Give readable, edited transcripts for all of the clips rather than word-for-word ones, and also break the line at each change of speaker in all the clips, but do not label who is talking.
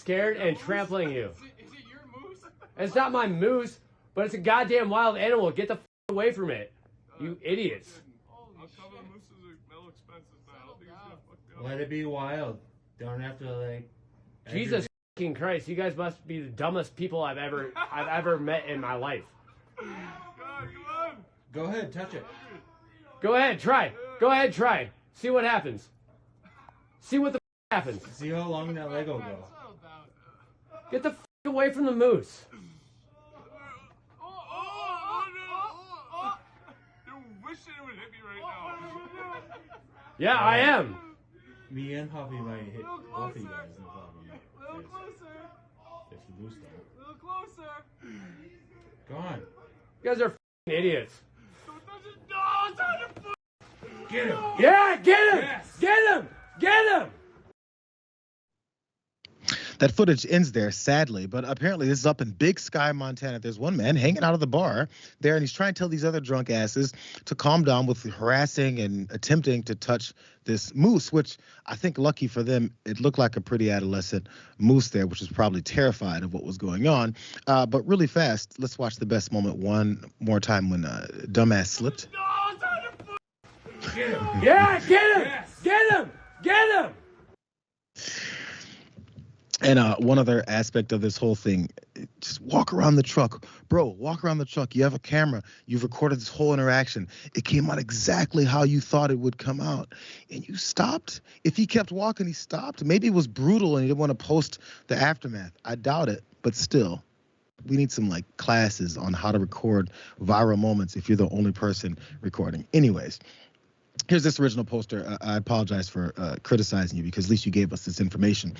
scared and trampling you.
Is it your moose?
It's not my moose, but it's a goddamn wild animal. Get the away from it, you idiots.
I'll cover the moose's medical expenses, man. I don't think he's gonna fuck me up.
Let it be wild. Don't have to like.
Jesus fucking Christ! You guys must be the dumbest people I've ever met in my life.
God, come on.
Go ahead, touch it.
Go ahead, try. Go ahead, try. See what happens. See what the happens.
See how long that leg will go.
Settle down.
Get the away from the moose.
Oh, no. You're wishing it would hit me right now.
Yeah, I am.
Me and Huffy might hit
little
both of you
closer.
guys in the bottom.
A little closer.
If the moose don't.
A little closer.
Go on.
You guys are idiots.
Don't touch it. No, it's on your foot.
Get him.
Yeah, get him.
Yes.
Get him. Get him.
That footage ends there, sadly, but apparently this is up in Big Sky, Montana. There's one man hanging out of the bar there, and he's trying to tell these other drunk asses to calm down with harassing and attempting to touch this moose, which I think lucky for them, it looked like a pretty adolescent moose there, which was probably terrified of what was going on. But really fast, let's watch the best moment one more time when Dumbass slipped.
No, it's on your foot.
Get him.
Yeah, get him.
Yes.
Get him. Get him.
And one other aspect of this whole thing, just walk around the truck. Bro, walk around the truck. You have a camera. You've recorded this whole interaction. It came out exactly how you thought it would come out. And you stopped. If he kept walking, he stopped. Maybe it was brutal and he didn't want to post the aftermath. I doubt it. But still, we need some like classes on how to record viral moments if you're the only person recording. Anyways. Here's this original poster. I apologize for criticizing you because at least you gave us this information.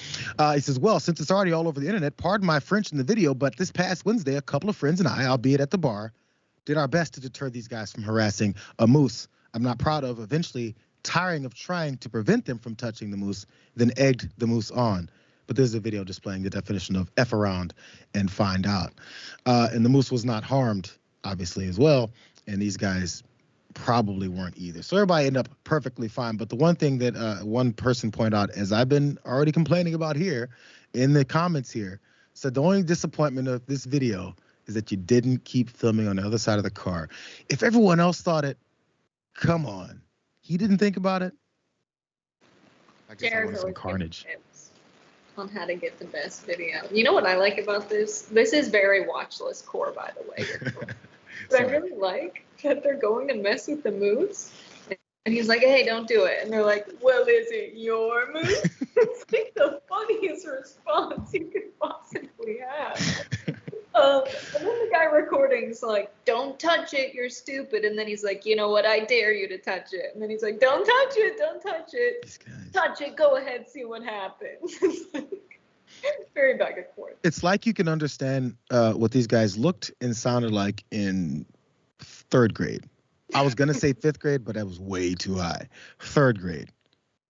He says, well, since it's already all over the internet, pardon my French in the video, but this past Wednesday, a couple of friends and I, albeit at the bar, did our best to deter these guys from harassing a moose I'm not proud of, eventually tiring of trying to prevent them from touching the moose, then egged the moose on. But there's a video displaying the definition of F around and find out. And the moose was not harmed, obviously, as well. And these guys probably weren't either. So everybody ended up perfectly fine. But the one thing that one person pointed out, as I've been already complaining about here in the comments here, said the only disappointment of this video is that you didn't keep filming on the other side of the car. If everyone else thought it, come on. He didn't think about it? I guess I wanted some carnage.
On how to get the best video. You know what I like about this? This is very Watchlist core, by the way. But I really like that they're going to mess with the moose. And he's like, hey, don't do it. And they're like, well, is it your moose? It's like the funniest response you could possibly have. And then the guy recording is like, don't touch it, you're stupid. And then he's like, you know what, I dare you to touch it. And then he's like, don't touch it, don't touch it. Touch it, go ahead, see what happens. Very back and forth.
It's like you can understand what these guys looked and sounded like in third grade. I was going to say fifth grade, but that was way too high. Third grade.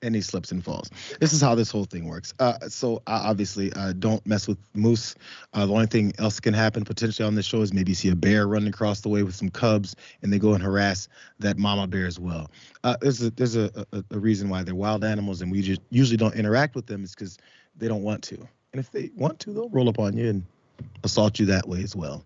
And he slips and falls. This is how this whole thing works. So obviously, don't mess with moose. The only thing else can happen potentially on this show is maybe you see a bear running across the way with some cubs, and they go and harass that mama bear as well. There's a reason why they're wild animals, and we just usually don't interact with them. Is because they don't want to. And if they want to, they'll roll up on you and assault you that way as well.